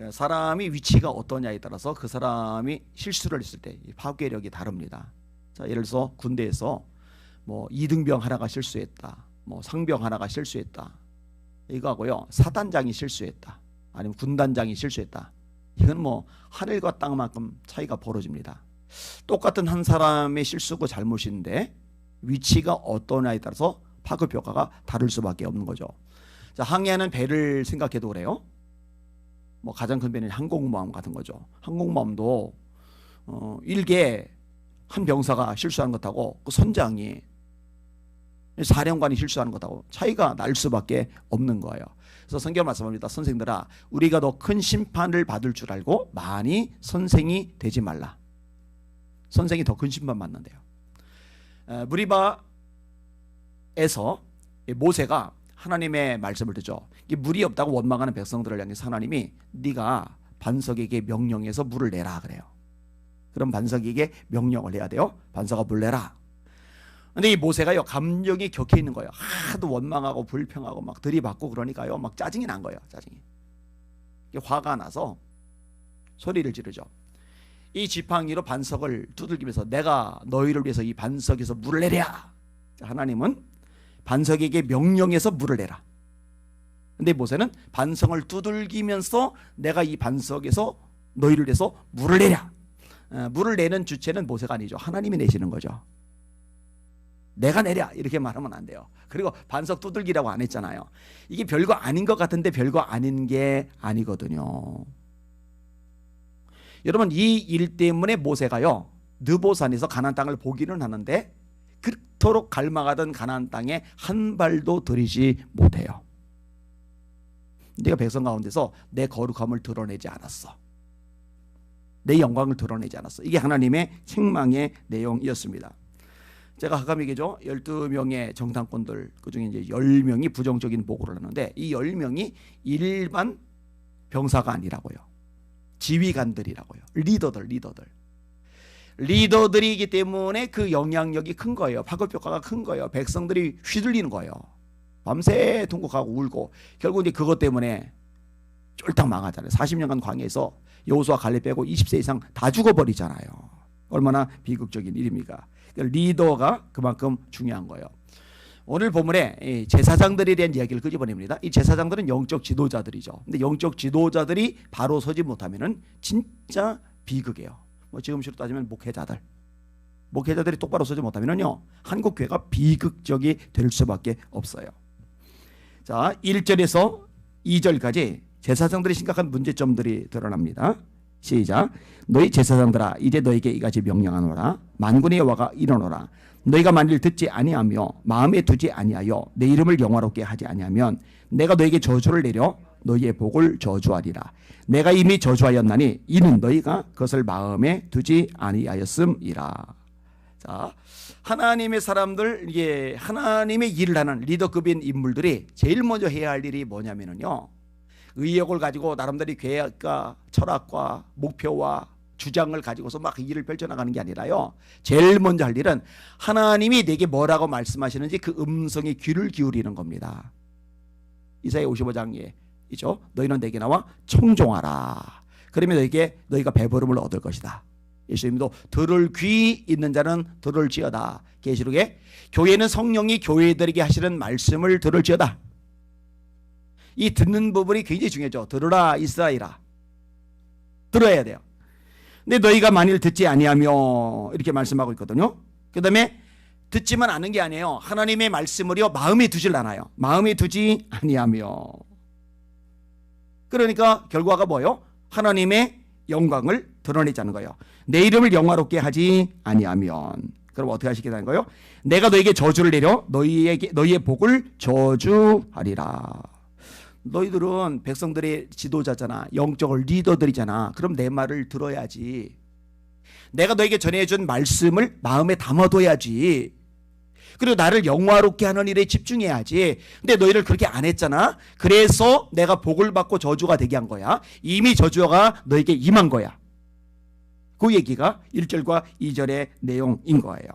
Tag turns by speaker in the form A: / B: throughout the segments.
A: 사람이 위치가 어떠냐에 따라서 그 사람이 실수를 했을 때 파괴력이 다릅니다. 자, 예를 들어서 군대에서 뭐 이등병 하나가 실수했다, 뭐 상병 하나가 실수했다, 이거하고요 사단장이 실수했다, 아니면 군단장이 실수했다, 이건 뭐 하늘과 땅만큼 차이가 벌어집니다. 똑같은 한 사람의 실수고 잘못인데 위치가 어떠냐에 따라서 파급 효과가 다를 수밖에 없는 거죠. 자, 항해하는 배를 생각해도 그래요. 뭐 가장 큰 배는 항공모함 같은 거죠. 항공모함도 일개 한 병사가 실수하는 것하고 그 선장이 사령관이 실수하는 것하고 차이가 날 수밖에 없는 거예요. 그래서 성경 말씀합니다. 선생들아, 우리가 더 큰 심판을 받을 줄 알고 많이 선생이 되지 말라. 선생이 더 큰 심판 받는데요. 무리바에서 모세가 하나님의 말씀을 듣죠. 물이 없다고 원망하는 백성들을 향해서 하나님이 네가 반석에게 명령해서 물을 내라 그래요. 그럼 반석에게 명령을 해야 돼요. 반석아 물 내라. 근데 이 모세가요 감정이 격해 있는 거예요. 하도 원망하고 불평하고 막 들이받고 그러니까요 막 짜증이 난 거예요. 짜증이. 화가 나서 소리를 지르죠. 이 지팡이로 반석을 두들기면서 내가 너희를 위해서 이 반석에서 물을 내랴. 하나님은 반석에게 명령해서 물을 내라. 근데 모세는 반석을 두들기면서 내가 이 반석에서 너희를 위해서 물을 내랴. 물을 내는 주체는 모세가 아니죠. 하나님이 내시는 거죠. 내가 내랴 이렇게 말하면 안 돼요. 그리고 반석 두들기라고 안 했잖아요. 이게 별거 아닌 것 같은데 별거 아닌 게 아니거든요. 여러분 이 일 때문에 모세가요 느보산에서 가나안 땅을 보기는 하는데 그토록 갈망하던 가나안 땅에 한 발도 들이지 못해요. 네가 백성 가운데서 내 거룩함을 드러내지 않았어. 내 영광을 드러내지 않았어. 이게 하나님의 책망의 내용이었습니다. 제가 가끔 얘기죠. 12명의 정탐꾼들 그중에 이제 10명이 부정적인 보고를 하는데 이 10명이 일반 병사가 아니라고요. 지휘관들이라고요. 리더들이기 때문에 그 영향력이 큰 거예요. 파급 효과가 큰 거예요. 백성들이 휘둘리는 거예요. 밤새 통곡하고 울고 결국 이제 그것 때문에 쫄딱 망하잖아요. 40년간 광야에서 여호수아 갈렙 빼고 20세 이상 다 죽어버리잖아요. 얼마나 비극적인 일입니까? 리더가 그만큼 중요한 거예요. 오늘 본문에 제사장들에 대한 이야기를 끄집어냅니다. 이 제사장들은 영적 지도자들이죠. 근데 영적 지도자들이 바로 서지 못하면은 진짜 비극이에요. 뭐 지금식으로 따지면 목회자들이 똑바로 서지 못하면은요 한국 교회가 비극적이 될 수밖에 없어요. 자, 1절에서 2절까지 제사장들이 심각한 문제점들이 드러납니다. 시작. 너희 제사장들아 이제 너에게 이같이 명령하노라. 만군의 여호와가 이르노라. 너희가 만일 듣지 아니하며 마음에 두지 아니하여 내 이름을 영화롭게 하지 아니하면 내가 너에게 저주를 내려 너희의 복을 저주하리라. 내가 이미 저주하였나니 이는 너희가 그것을 마음에 두지 아니하였음이라. 자, 하나님의 사람들, 이게 하나님의 일을 하는 리더급인 인물들이 제일 먼저 해야 할 일이 뭐냐면요, 의욕을 가지고 나름대로 계획과 철학과 목표와 주장을 가지고서 막 일을 펼쳐나가는 게 아니라요, 제일 먼저 할 일은 하나님이 내게 뭐라고 말씀하시는지 그 음성에 귀를 기울이는 겁니다. 이사야 55장에 있죠. 너희는 내게 나와 청종하라. 그러면 너희가 배부름을 얻을 것이다. 예수님도 들을 귀 있는 자는 들을지어다. 계시록에 교회는 성령이 교회들에게 하시는 말씀을 들을지어다. 이 듣는 부분이 굉장히 중요하죠. 들으라 이스라엘아. 들어야 돼요. 근데 너희가 만일 듣지 아니하며 이렇게 말씀하고 있거든요. 그 다음에 듣지만 않은 게 아니에요. 하나님의 말씀을요 마음에 두질 않아요. 마음에 두지 아니하며. 그러니까 결과가 뭐예요? 하나님의 영광을 드러내자는 거예요. 내 이름을 영화롭게 하지 아니하면. 그럼 어떻게 하시겠다는 거예요? 내가 너에게 저주를 내려 너희의 복을 저주하리라. 너희들은 백성들의 지도자잖아. 영적으로 리더들이잖아. 그럼 내 말을 들어야지. 내가 너에게 전해준 말씀을 마음에 담아둬야지. 그리고 나를 영화롭게 하는 일에 집중해야지. 근데 너희를 그렇게 안 했잖아. 그래서 내가 복을 받고 저주가 되게 한 거야. 이미 저주가 너에게 임한 거야. 그 얘기가 1절과 2절의 내용인 거예요.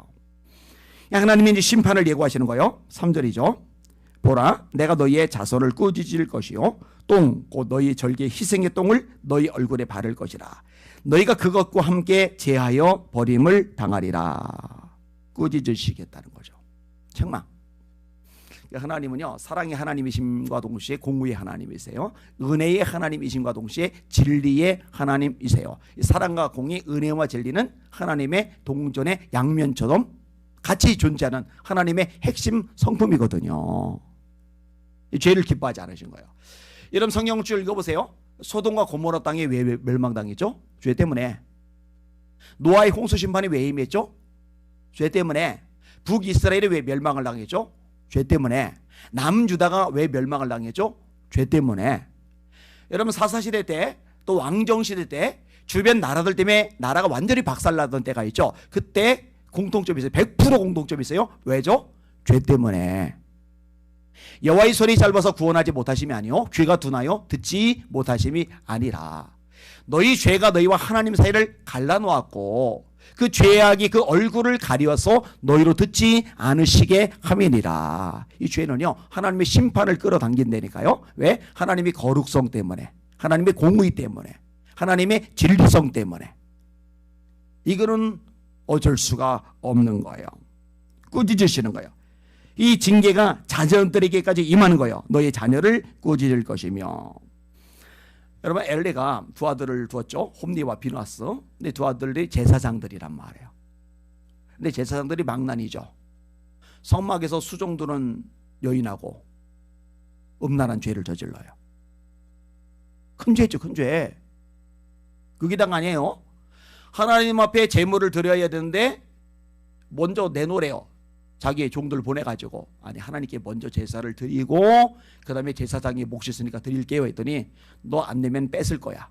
A: 하나님이 이제 심판을 예고하시는 거예요. 3절이죠. 보라 내가 너희의 자손을 꾸짖을 것이요 똥 곧 너희 절개 희생의 똥을 너희 얼굴에 바를 것이라. 너희가 그것과 함께 제하여 버림을 당하리라. 꾸짖으시겠다는 거죠. 책망. 하나님은요 사랑의 하나님이심과 동시에 공의의 하나님이세요. 은혜의 하나님이심과 동시에 진리의 하나님이세요. 사랑과 공의, 은혜와 진리는 하나님의 동전의 양면처럼 같이 존재하는 하나님의 핵심 성품이거든요. 죄를 기뻐하지 않으신 거예요. 여러분 성경 쭉 읽어보세요. 소돔과 고모라 땅이 왜 멸망당했죠? 죄 때문에. 노아의 홍수 심판이 왜 임했죠? 죄 때문에. 북이스라엘이 왜 멸망을 당했죠? 죄 때문에. 남유다가 왜 멸망을 당했죠? 죄 때문에. 여러분 사사시대 때 또 왕정시대 때 주변 나라들 때문에 나라가 완전히 박살나던 때가 있죠. 그때 공통점이 있어요. 100% 공통점이 있어요. 왜죠? 죄 때문에. 여호와의 손이 짧아서 구원하지 못하심이 아니요 귀가 둔하여 듣지 못하심이 아니라. 너희 죄가 너희와 하나님 사이를 갈라놓았고 그 죄악이 그 얼굴을 가려서 너희로 듣지 않으시게 함이니라. 이 죄는요 하나님의 심판을 끌어당긴다니까요. 왜? 하나님의 거룩성 때문에, 하나님의 공의 때문에, 하나님의 진리성 때문에. 이거는 어쩔 수가 없는 거예요. 꾸짖으시는 거예요. 이 징계가 자녀들에게까지 임하는 거예요. 너의 자녀를 꾸짖을 것이며. 여러분 엘리가 두 아들을 두었죠. 홈니와 비누아스. 근데 두 아들이 제사장들이란 말이에요. 근데 제사장들이 망난이죠. 성막에서 수종 두는 여인하고 음란한 죄를 저질러요. 큰 죄죠. 큰 죄. 그게 당 아니에요. 하나님 앞에 제물을 드려야 되는데 먼저 내놓으래요. 자기의 종들 보내가지고 아니 하나님께 먼저 제사를 드리고 그 다음에 제사장이 몫이 있으니까 드릴게요 했더니 너 안 내면 뺏을 거야.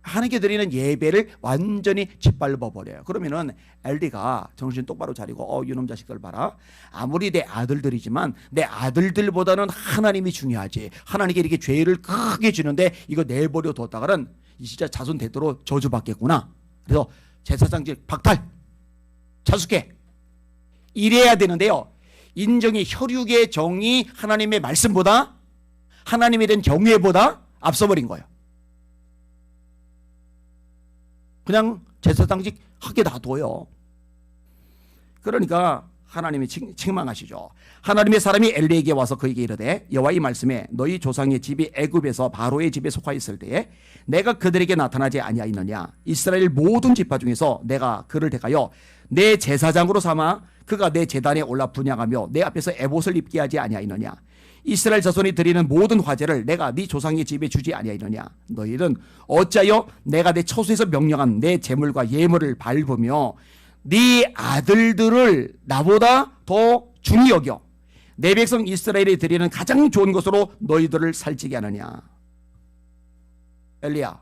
A: 하나님께 드리는 예배를 완전히 짓밟아버려요. 그러면은 엘리가 정신 똑바로 차리고 이놈 자식들 봐라. 아무리 내 아들들이지만 내 아들들보다는 하나님이 중요하지. 하나님께 이렇게 죄를 크게 주는데 이거 내버려 뒀다가는 진짜 자손 대대로 저주받겠구나. 그래서 제사장직 박탈, 자숙해. 이래야 되는데요. 인정이 혈육의 정이 하나님의 말씀보다 하나님에 대한 경외보다 앞서버린 거예요. 그냥 제사장직 하게 놔둬요. 그러니까 하나님이 책망하시죠. 하나님의 사람이 엘리에게 와서 그에게 이르되 여호와의 말씀에 너희 조상의 집이 애굽에서 바로의 집에 속하 있을 때에 내가 그들에게 나타나지 아니하였느냐. 이스라엘 모든 지파 중에서 내가 그를 택하여 내 제사장으로 삼아 그가 내 제단에 올라 분향하며 내 앞에서 에봇을 입게 하지 아니하였느냐. 이스라엘 자손이 드리는 모든 화제를 내가 네 조상의 집에 주지 아니하였느냐. 너희는 어찌하여 내가 내 처소에서 명령한 내 제물과 예물을 밟으며 네 아들들을 나보다 더 중히 여겨 내 백성 이스라엘이 드리는 가장 좋은 것으로 너희들을 살찌게 하느냐. 엘리야,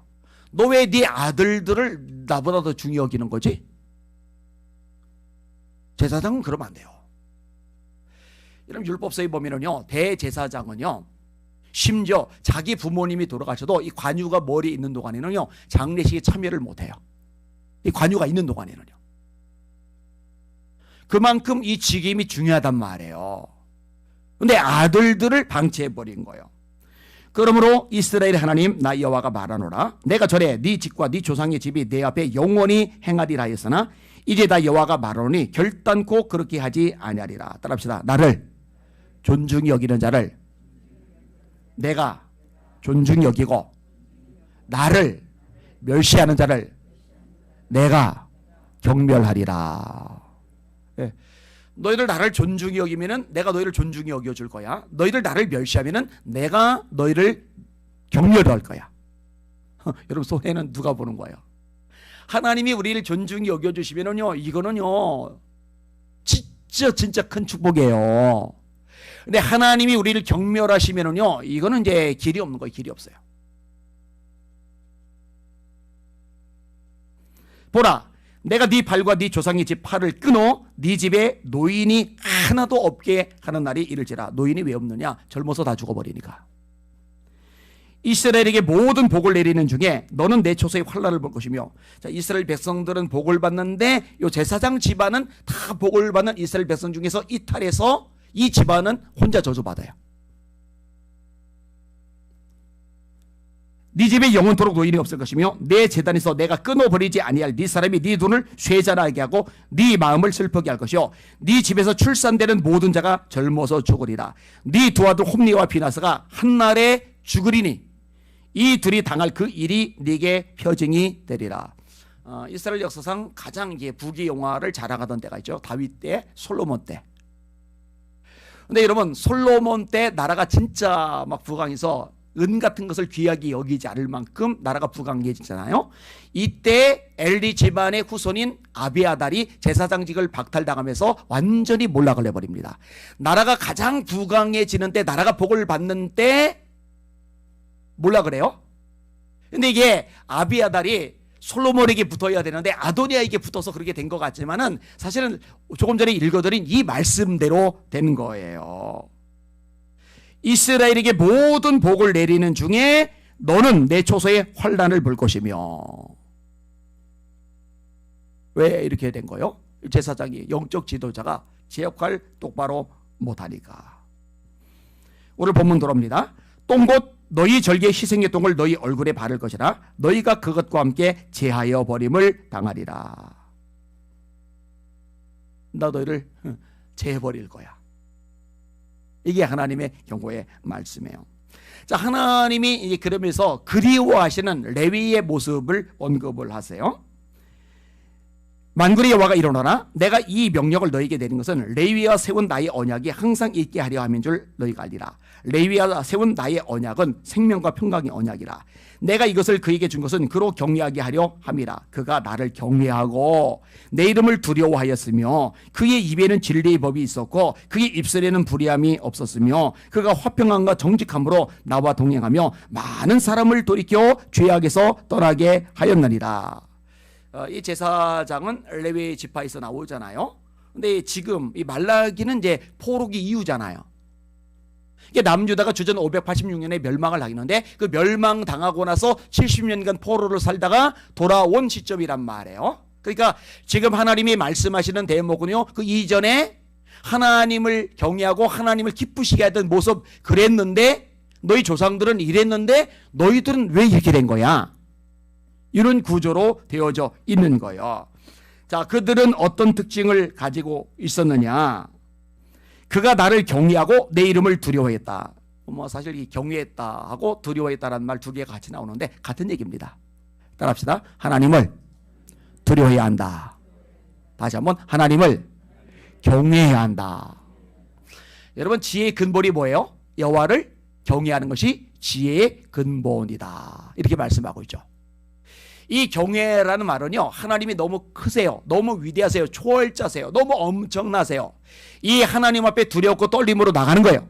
A: 너 왜 네 아들들을 나보다 더 중히 여기는 거지? 제사장은 그러면 안 돼요. 여러분 율법서에 보면은요 대제사장은요 심지어 자기 부모님이 돌아가셔도 이 관유가 머리에 있는 동안에는요 장례식에 참여를 못해요. 이 관유가 있는 동안에는요. 그만큼 이 직임이 중요하단 말이에요. 근데 아들들을 방치해버린 거예요. 그러므로 이스라엘 하나님 나 여호와가 말하노라. 내가 전에 네 집과 네 조상의 집이 내 앞에 영원히 행하리라 했으나 이제 다 여호와가 말하노니 결단코 그렇게 하지 아니하리라. 따라합시다. 나를 존중히 여기는 자를 내가 존중히 여기고 나를 멸시하는 자를 내가 경멸하리라. 예. 너희들 나를 존중히 여기면은 내가 너희를 존중히 여겨줄 거야. 너희들 나를 멸시하면은 내가 너희를 경멸할 거야. 여러분 손해는 누가 보는 거예요? 하나님이 우리를 존중히 여겨주시면은요 이거는요 진짜 큰 축복이에요. 근데 하나님이 우리를 경멸하시면은요 이거는 이제 길이 없는 거예요. 길이 없어요. 보라 내가 네 발과 네 조상의 집 팔을 끊어 네 집에 노인이 하나도 없게 하는 날이 이를지라. 노인이 왜 없느냐? 젊어서 다 죽어버리니까. 이스라엘에게 모든 복을 내리는 중에 너는 내 초소의 환난을 볼 것이며. 자, 이스라엘 백성들은 복을 받는데 요 제사장 집안은 다 복을 받는 이스라엘 백성 중에서 이탈해서 이 집안은 혼자 저주받아요. 네 집에 영원토록 노인이 없을 것이며 내 재단에서 내가 끊어버리지 아니할 네 사람이 네 눈을 쇠잔하게 하고 네 마음을 슬프게 할 것이요 네 집에서 출산되는 모든 자가 젊어서 죽으리라. 네 두 아들 홈리와 비나스가 한날에 죽으리니 이 둘이 당할 그 일이 네게 표징이 되리라. 이스라엘 역사상 가장 이제 부귀 영화를 자랑하던 때가 있죠. 다윗 때, 솔로몬 때. 근데 여러분 솔로몬 때 나라가 진짜 막 부강해서 은 같은 것을 귀하게 여기지 않을 만큼 나라가 부강해지잖아요. 이때 엘리 집안의 후손인 아비아달이 제사장직을 박탈당하면서 완전히 몰락을 해버립니다. 나라가 가장 부강해지는 때, 나라가 복을 받는 때 몰락을 해요. 근데 이게 아비아달이 솔로몬에게 붙어야 되는데 아도니아에게 붙어서 그렇게 된 것 같지만은 사실은 조금 전에 읽어드린 이 말씀대로 된 거예요. 이스라엘에게 모든 복을 내리는 중에 너는 내 초소에 환난을 볼 것이며. 왜 이렇게 된 거예요? 제사장이, 영적 지도자가 제 역할 똑바로 못하니까. 오늘 본문 들어옵니다. 똥곧 너희 절기의 희생의 똥을 너희 얼굴에 바를 것이라 너희가 그것과 함께 제하여 버림을 당하리라. 나 너희를 제해버릴 거야. 이게 하나님의 경고의 말씀이에요. 자, 하나님이 그러면서 그리워하시는 레위의 모습을 언급을 하세요. 만군의 여호와가 이르노라 내가 이 명령을 너희에게 내린 것은 레위와 세운 나의 언약이 항상 있게 하려 함인 줄 너희가 알리라. 레위와 세운 나의 언약은 생명과 평강의 언약이라. 내가 이것을 그에게 준 것은 그로 경외하게 하려 함이라. 그가 나를 경외하고 내 이름을 두려워하였으며 그의 입에는 진리의 법이 있었고 그의 입술에는 불의함이 없었으며 그가 화평함과 정직함으로 나와 동행하며 많은 사람을 돌이켜 죄악에서 떠나게 하였느니라. 이 제사장은 레위 지파에서 나오잖아요. 근데 지금 이 말라기는 이제 포로기 이후잖아요. 이게 남유다가 주전 586년에 멸망을 하겠는데 그 멸망당하고 나서 70년간 포로를 살다가 돌아온 시점이란 말이에요. 그러니까 지금 하나님이 말씀하시는 대목은요, 그 이전에 하나님을 경외하고 하나님을 기쁘시게 하던 모습 그랬는데 너희 조상들은 이랬는데 너희들은 왜 이렇게 된 거야? 이런 구조로 되어져 있는 거예요. 자, 그들은 어떤 특징을 가지고 있었느냐? 그가 나를 경외하고 내 이름을 두려워했다. 뭐 사실 이 경외했다 하고 두려워했다라는 말 두 개가 같이 나오는데 같은 얘기입니다. 따라합시다. 하나님을 두려워해야 한다. 다시 한번 하나님을 경외해야 한다. 여러분 지혜의 근본이 뭐예요? 여호와를 경외하는 것이 지혜의 근본이다. 이렇게 말씀하고 있죠. 이 경외라는 말은요, 하나님이 너무 크세요. 너무 위대하세요. 초월자세요. 너무 엄청나세요. 이 하나님 앞에 두렵고 떨림으로 나가는 거예요.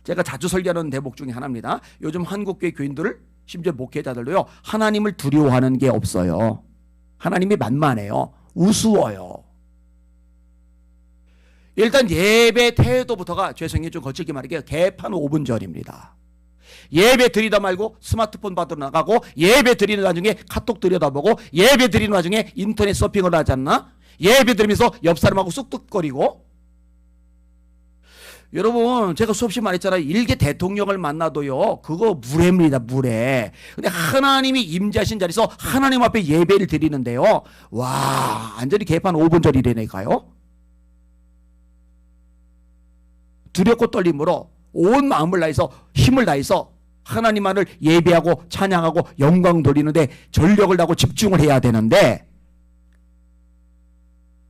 A: 제가 자주 설교하는 대목 중에 하나입니다. 요즘 한국교회 교인들을 심지어 목회자들도요, 하나님을 두려워하는 게 없어요. 하나님이 만만해요. 우스워요. 일단 예배 태도부터가, 죄송해요, 좀 거칠게 말할게요, 개판 5분 전입니다. 예배 드리다 말고 스마트폰 받으러 나가고 예배 드리는 와중에 카톡 들여다보고 예배 드리는 와중에 인터넷 서핑을 하지 않나? 예배 드리면서 옆 사람하고 쑥쑥거리고. 여러분 제가 수없이 말했잖아요. 일개 대통령을 만나도요 그거 무례입니다. 무례. 근데 하나님이 임재하신 자리에서 하나님 앞에 예배를 드리는데요, 와 완전히 개판 5분 전이라니까요. 두렵고 떨림으로 온 마음을 다해서 힘을 다해서 하나님만을 예배하고 찬양하고 영광 돌리는데 전력을 다하고 집중을 해야 되는데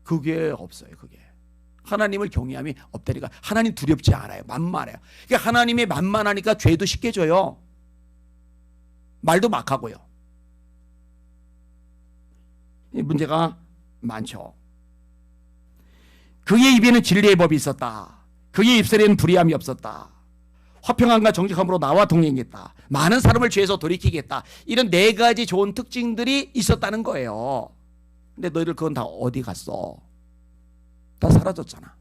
A: 그게 없어요. 그게 하나님을 경외함이 없다니까. 하나님 두렵지 않아요. 만만해요. 그러니까 하나님이 만만하니까 죄도 쉽게 져요. 말도 막 하고요. 이 문제가 많죠. 그의 입에는 진리의 법이 있었다. 그의 입술에는 불의함이 없었다. 화평함과 정직함으로 나와 동행했다. 많은 사람을 죄에서 돌이키겠다. 이런 네 가지 좋은 특징들이 있었다는 거예요. 근데 너희들 그건 다 어디 갔어? 다 사라졌잖아.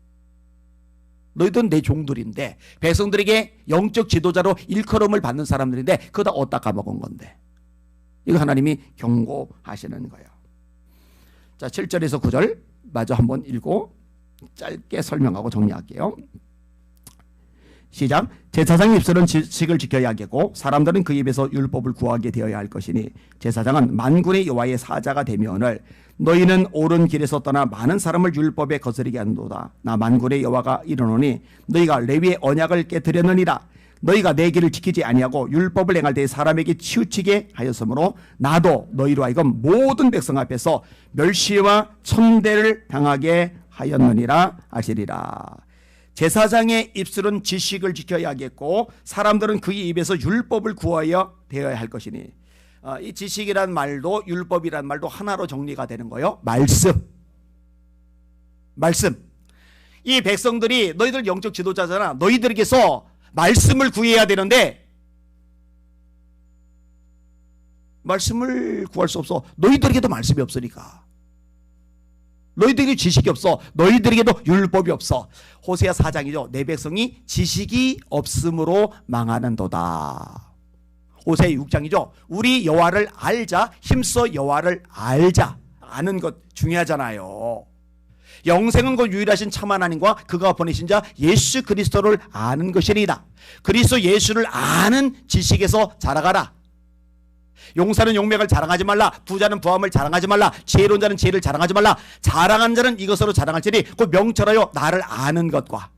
A: 너희들은 내 종들인데, 백성들에게 영적 지도자로 일컬음을 받는 사람들인데 그거 다 어디다 까먹은 건데. 이거 하나님이 경고하시는 거예요. 자, 7절에서 9절 마저 한번 읽고 짧게 설명하고 정리할게요. 시작. 제사장의 입술은 지식을 지켜야 하겠고 사람들은 그 입에서 율법을 구하게 되어야 할 것이니 제사장은 만군의 여호와의 사자가 되면을 너희는 옳은 길에서 떠나 많은 사람을 율법에 거스르게 한도다. 나 만군의 여호와가 이르노니 너희가 레위의 언약을 깨뜨렸느니라. 너희가 내 길을 지키지 아니하고 율법을 행할 때 사람에게 치우치게 하였으므로 나도 너희로 하여금 모든 백성 앞에서 멸시와 천대를 당하게 하였느니라 하시리라. 제사장의 입술은 지식을 지켜야 하겠고 사람들은 그의 입에서 율법을 구하여 되어야 할 것이니 이 지식이란 말도 율법이란 말도 하나로 정리가 되는 거예요. 말씀. 이 백성들이 너희들 영적 지도자잖아. 너희들에게서 말씀을 구해야 되는데 말씀을 구할 수 없어. 너희들에게도 말씀이 없으니까. 너희들에게 지식이 없어. 너희들에게도 율법이 없어. 호세아 4장이죠. 내 백성이 지식이 없음으로 망하는도다. 호세아 6장이죠. 우리 여호와를 알자. 힘써 여호와를 알자. 아는 것 중요하잖아요. 영생은 곧 유일하신 참 하나님과 그가 보내신 자 예수 그리스도를 아는 것이니이다. 그리스도 예수를 아는 지식에서 자라가라. 용사는 용맥을 자랑하지 말라. 부자는 부함을 자랑하지 말라. 지혜로운 자는 지혜를 자랑하지 말라. 자랑한 자는 이것으로 자랑할지니 곧 명철하여 나를 아는 것과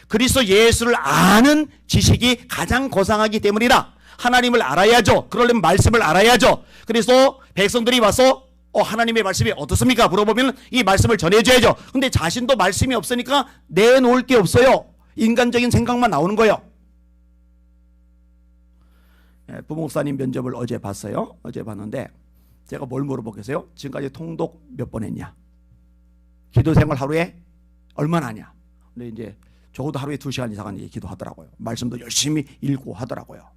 A: 그리스도 예수를 아는 지식이 가장 고상하기 때문이라. 하나님을 알아야죠. 그러려면 말씀을 알아야죠. 그래서 백성들이 와서 하나님의 말씀이 어떻습니까? 물어보면 이 말씀을 전해줘야죠. 근데 자신도 말씀이 없으니까 내놓을 게 없어요. 인간적인 생각만 나오는 거예요. 부목사님 면접을 어제 봤어요. 어제 봤는데 제가 뭘 물어보겠어요? 지금까지 통독 몇 번 했냐? 기도 생활 하루에 얼마나 하냐? 근데 이제 적어도 하루에 2시간 이상은 기도하더라고요. 말씀도 열심히 읽고 하더라고요.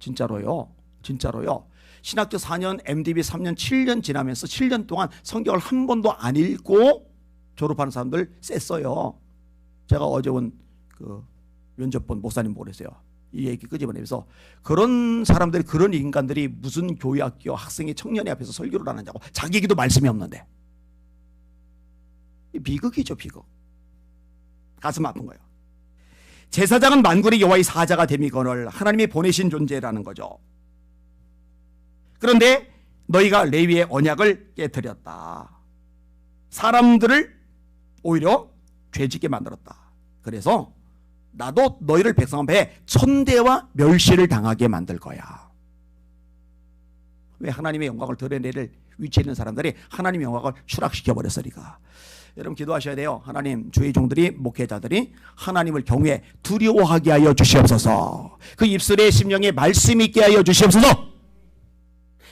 A: 진짜로요. 신학교 4년, MDB 3년, 7년 지나면서 7년 동안 성경을 한 번도 안 읽고 졸업하는 사람들 셌어요. 제가 어제 온 그 면접 본 목사님 보고 그랬어요. 이 얘기 끄집어내면서 그런 사람들이, 그런 인간들이 무슨 교회학교 학생이 청년회 앞에서 설교를 안 하냐고. 자기에게도 말씀이 없는데. 비극이죠, 비극. 가슴 아픈 거예요. 제사장은 만군의 여호와의 사자가 됨이거늘 하나님이 보내신 존재라는 거죠. 그런데 너희가 레위의 언약을 깨뜨렸다. 사람들을 오히려 죄짓게 만들었다. 그래서 나도 너희를 백성 앞에 천대와 멸시를 당하게 만들 거야. 왜? 하나님의 영광을 드러내릴 위치에 있는 사람들이 하나님의 영광을 추락시켜버렸으니까. 여러분 기도하셔야 돼요. 하나님, 주의 종들이, 목회자들이 하나님을 경외 두려워하게 하여 주시옵소서. 그 입술에 심령에 말씀이 있게 하여 주시옵소서.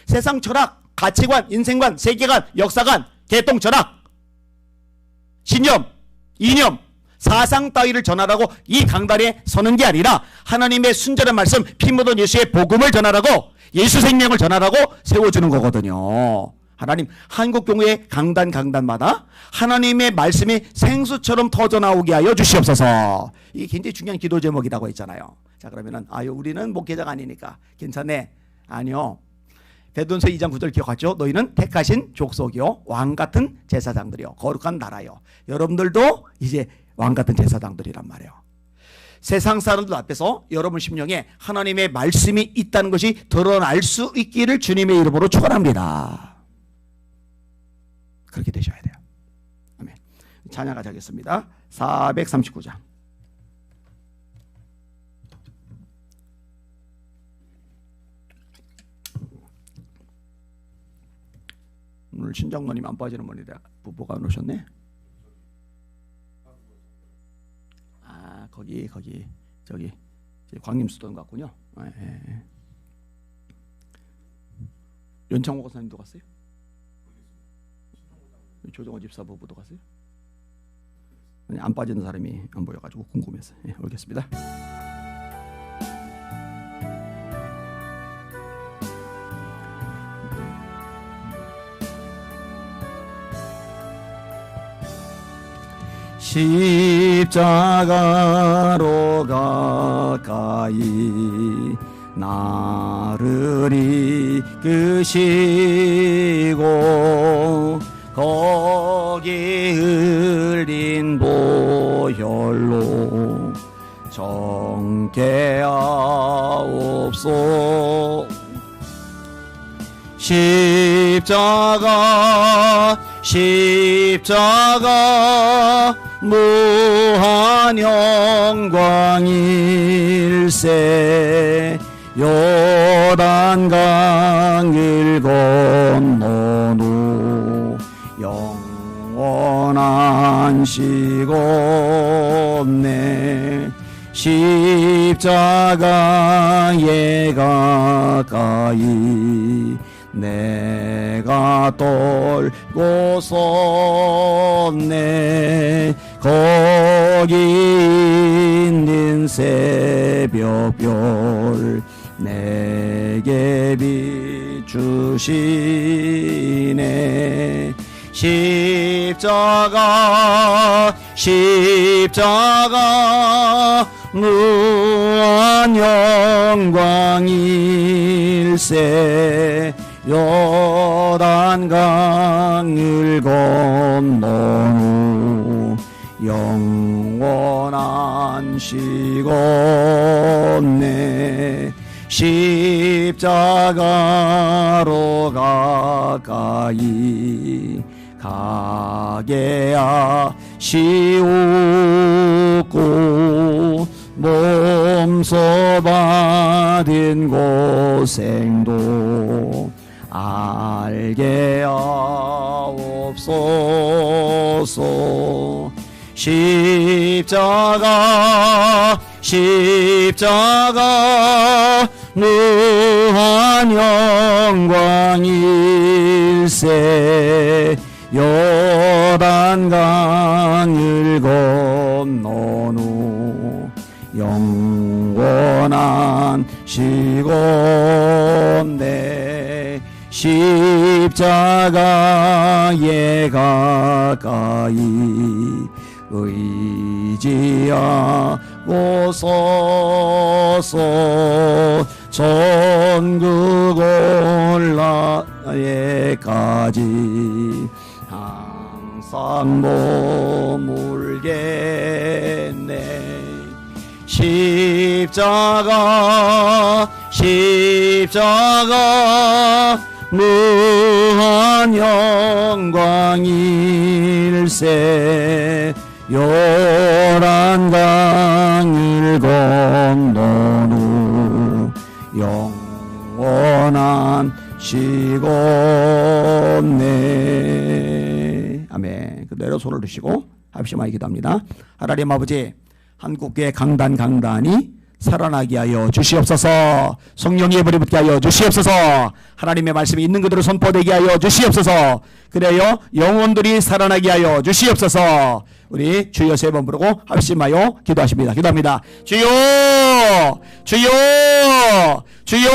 A: 세상 철학, 가치관, 인생관, 세계관, 역사관, 개똥 철학, 신념, 이념, 사상 따위를 전하라고 이 강단에 서는 게 아니라 하나님의 순전한 말씀, 피 묻은 예수의 복음을 전하라고, 예수 생명을 전하라고 세워주는 거거든요. 하나님, 한국교회의 강단마다 하나님의 말씀이 생수처럼 터져나오게 하여 주시옵소서. 이게 굉장히 중요한 기도 제목이라고 했잖아요. 자, 그러면은 우리는 목회자가 아니니까 괜찮네. 아니요. 베드로전서 2장 9절 기억하죠? 너희는 택하신 족속이요 왕같은 제사장들이요 거룩한 나라요. 여러분들도 이제 왕같은 제사장들이란 말이에요. 세상 사람들 앞에서 여러분 심령에 하나님의 말씀이 있다는 것이 드러날 수 있기를 주님의 이름으로 축원합니다. 그렇게 되셔야 돼요. 아멘. 찬양 가져가겠습니다. 439장. 오늘 신장모님 안 빠지는 분이라 부부가 안 오셨네. 거기 저기 광림수도원 같군요. 연창호 목사님도 갔어요? 조정호 집사 부부도 갔어요? 아니, 안 빠지는 사람이 안 보여가지고 궁금해서. 알겠습니다. 십자가로 가까이 나를 이끄시고 거기 않게 하옵소. 십자가 십자가 무한 영광일세. 요단강을 건넌 후 영원한 시온네. 십자가에 가까이 내가 떨고 섰네. 거기 있는 새벽별 내게 비추시네. 십자가 십자가 무한 영광일세. 요단강을 건넌 후 영원한 시온네. 십자가로 가까이 가게 하시옵고 몸소 받은 고생도 알게 하옵소서. 십자가 십자가 무한 영광일세. 요단강을 건넌 후 영원한 시온네. 십자가에 가까이 의지하고 서서 천국 올라에까지 항상 머물겠네. 십자가 십자가 무한 영광일세. 요단강을 건넌 후 영원한 시온네. 아멘. 그대로 손을 드시고 합심하여 기도합니다. 하나님 아버지, 한국교회 강단이 살아나게 하여 주시옵소서. 성령의 불이 붙게 하여 주시옵소서. 하나님의 말씀이 있는 그대로 선포되게 하여 주시옵소서. 그래요 영혼들이 살아나게 하여 주시옵소서. 우리 주여 세 번 부르고 합심하여 기도하십니다. 기도합니다. 주여 주여 주여.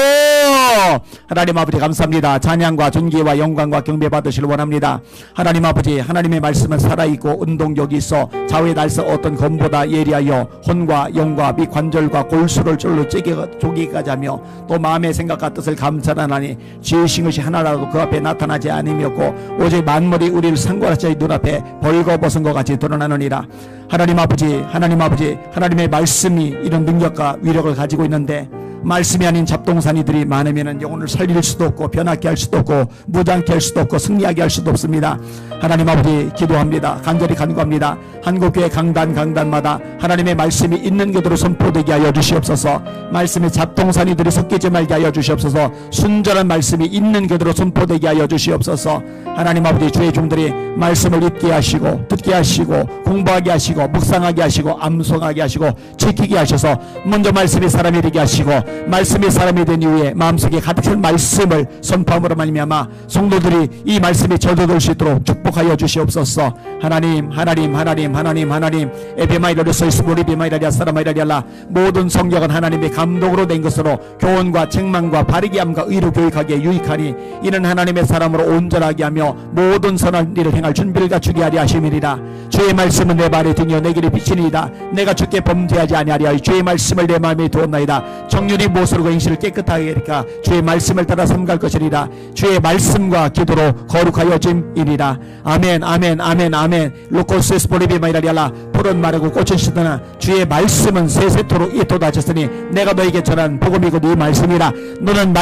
A: 하나님 아버지 감사합니다. 찬양과 존귀와 영광과 경배 받으시길 원합니다. 하나님 아버지, 하나님의 말씀은 살아있고 운동력이 있어 좌우에 날서 어떤 검보다 예리하여 혼과 영과 및 관절과 골수를 쫄로 쪼개기까지 하며 또 마음의 생각과 뜻을 감찰하나니 지으신 것이 하나라도 그 앞에 나타나지 아니었고 오직 만물이 우리를 상관하시 눈앞에 벌거벗은 것 같이 드러나느니라. 하나님 아버지, 하나님 아버지, 하나님의 말씀이 이런 능력과 위력을 가지고 있는데 말씀이 아닌 잡동사니들이 많으면 영혼을 살릴 수도 없고 변하게 할 수도 없고 무장케 할 수도 없고 승리하게 할 수도 없습니다. 하나님 아버지 기도합니다. 간절히 간구합니다. 한국교회 강단마다 하나님의 말씀이 있는 그대로 선포되게 하여 주시옵소서. 말씀에 잡동사니들이 섞이지 말게 하여 주시옵소서. 순전한 말씀이 있는 그대로 선포되게 하여 주시옵소서. 하나님 아버지, 주의 종들이 말씀을 읽게 하시고 듣게 하시고 공부하게 하시고 묵상하게 하시고 암송하게 하시고 지키게 하셔서 먼저 말씀이 사람이 되게 하시고 말씀이 사람이 된 이후에 마음속에 가득한 말씀을 선포함으로 말미암아 성도들이 이 말씀이 저도될 수 있도록 축복하여 주시옵소서. 하나님 하나님 하나님 하나님 하나님 에베마이라리 소이스모리 베마이라리아 사라마이라리알라. 모든 성경은 하나님의 감동으로 된 것으로 교훈과 책망과 바르게 함과 의로 교육하기에 유익하니 이는 하나님의 사람으로 온전하게 하며 모든 선한 일을 행할 준비를 갖추게 하리 하심이니라. 주의 말씀은 내 발에 등이여 내 길에 비치니이다. 내가 주께 범죄하지 아니하리하여 주의 말씀을 내 마음에 두었나이다. 정륜 온전히 무엇으로 행실을 깨끗하게 하리까? 주의 말씀을 따라 삼갈 것이리라. 주의 말씀과 기도로 거룩하여짐이리라. 아멘 아멘 아멘 아멘. 로코스에스 보리비마이라리알라. 푸른 마르고 꽃은 시드나 주의 말씀은 세세토록 이토다쳤으니 내가 너에게 전한 복음이고 네 말씀이라. 너는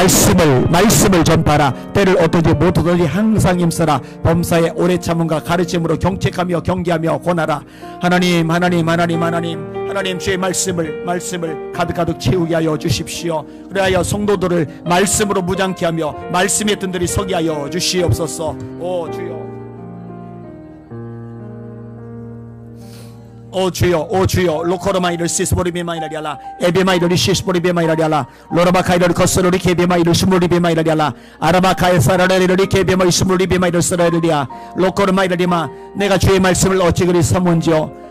A: 말씀을 전파하라. 때를 어떤지 못하든지 항상 힘써라. 범사에 오래 참음과 가르침으로 경책하며 경계하며 권하라. 하나님 하나님 하나님 하나님 하나님, 주의 말씀을 가득가득 채우게 하여 주십시오. 그래야 성도들을 말씀으로 무장케 하며 말씀의 든들이 서게 하여 주시옵소서. 오 주여, 오 주여, 오 주여. 로코로마이를 시스보리비마이라리알라. 에비마이를 시스보리비마이라리알라. 로라바카이를 거스로리 케비마이를 스물리비마이라리알라. 아라바카의 사라레리를 케비마이 스물리비마이를 쓰라리리아. 로코로마이라리마. 내가 주의 말씀을 어찌 그리 삼은지요.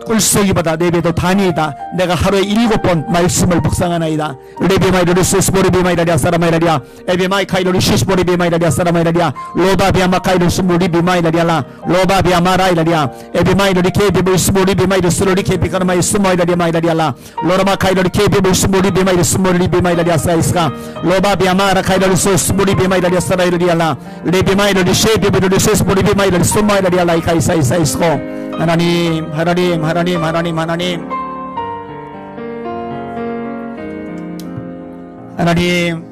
A: 꿀속이보다 네 배도 다니이다. 내가 하루에 7번 말씀을 묵상하나이다. 레비마이르리 스스보리비마이라리아 사라마이라리아. 에비마이카이르리 시스보리비마이라리아 사라마이라리아. 로바비아마카이르 스물리비마이라리아라. 로바비아마라이라리아. 에비마이르리 케비브 스물리비마이르 스르리 케비카르마이 스모이라리마이라리아라. 로라마카이르리 케비브 스물리비마이르 스물리비마이라리아 사이스가. 로바비아마라카이르리 스물리비마이라리아 사라이라리아라. 레비마이르리 쉐비브르리 스스보리비마이르리 스모이라리아라 이카이사이사이스고. 하나님 하나님 하나님 하나님 하나님 하나님,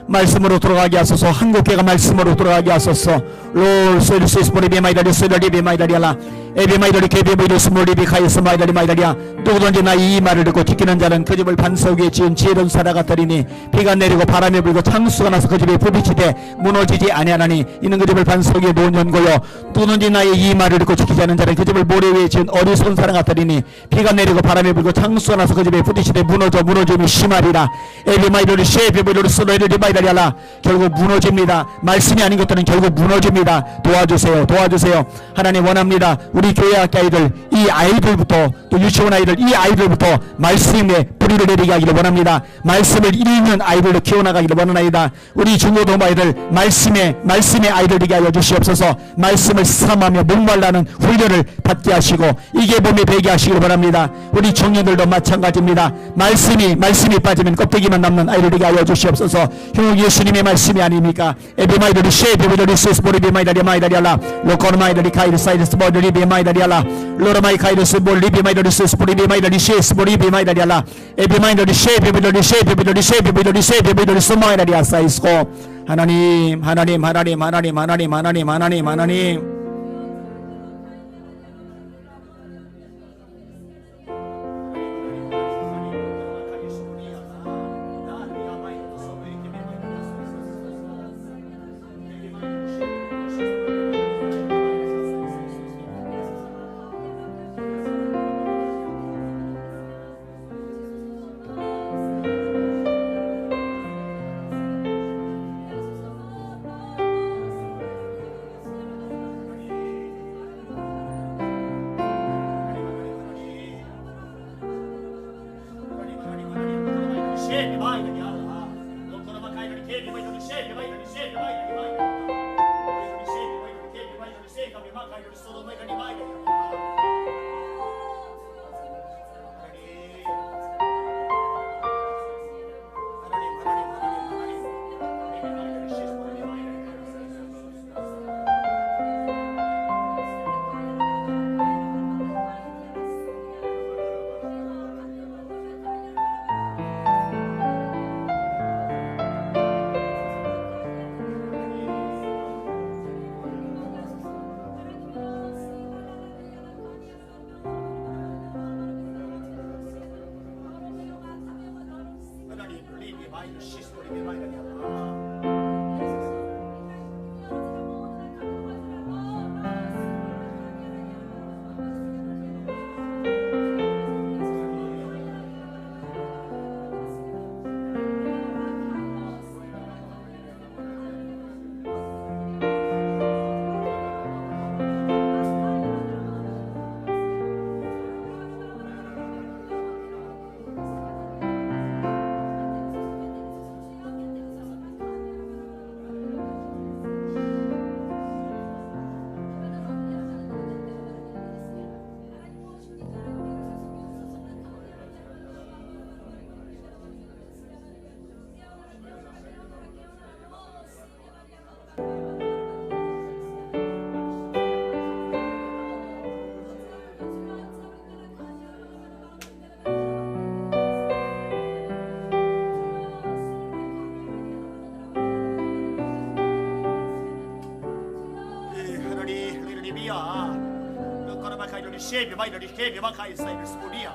A: 말씀으로 돌아가게 하소서. 한국교회가 말씀으로 돌아가게 하소서. 롤 소리스 보리비마이다리 소리비마이다리알라. 에비마이다리 케비마이다리 스몰리비카이스 마이다리마이다리아. 누구든지 나이 말을 듣고 지키는 자는 그 집을 반석 위에 지은 지혜로운 사라가 되리니 비가 내리고 바람이 불고 창수가 나서 그 집에 부딪히되 무너지지 아니하나니 이는 그 집을 반석 위에 놓은 연고요. 누구든지 나의 이 말을 듣고 지키지 않는 자는 그 집을 모래 위에 지은 어리석은 사라가 되리니 비가 내리고 바람이 불고 창수가 나서 그 집에 부딪히되 무너짐이 심하리라. 에비마이다리 쉐비마이다리 소리비마이다리알라. 결국 무너집니다. 말씀이 아닌 것들은 결국 무너집니다. 도와주세요. 도와주세요. 하나님 원합니다. 우리 교회 학교 아이들, 이 아이들부터, 또 유치원 아이들, 이 아이들부터 말씀에 뿌리를 내리게 하기를 원합니다. 말씀을 읽는 아이들로 키워나가기를 원하나이다. 우리 중고등 아이들 말씀의 아이들 되게 하여 주시옵소서. 말씀을 삼하며 목말라는 훈련을 받게 하시고 이게 몸에 배게 하시기를 원합니다. 우리 청년들도 마찬가지입니다. 말씀이 빠지면 껍데기만 남는 아이들 되게 하여 주시옵소서. 형 예수님의 말씀이 아닙니까? 에비마이더리 쉐비비더리 스스보리비마이다리 마이다리알라. 로코르마이더리 카이르 사이드스 보더리 비마이다리알라. 로로마이 카이르스 볼리비마이더리 스스보리비마이다리 쉐스보리비마이다리알라. 에비마이더리 쉐비비더리 스마이다리아 사이스고. 하나님 하나님 하나님 하나님 하나님 하나님 하나님 하나님 shebe mailo di kebe makai sai suria.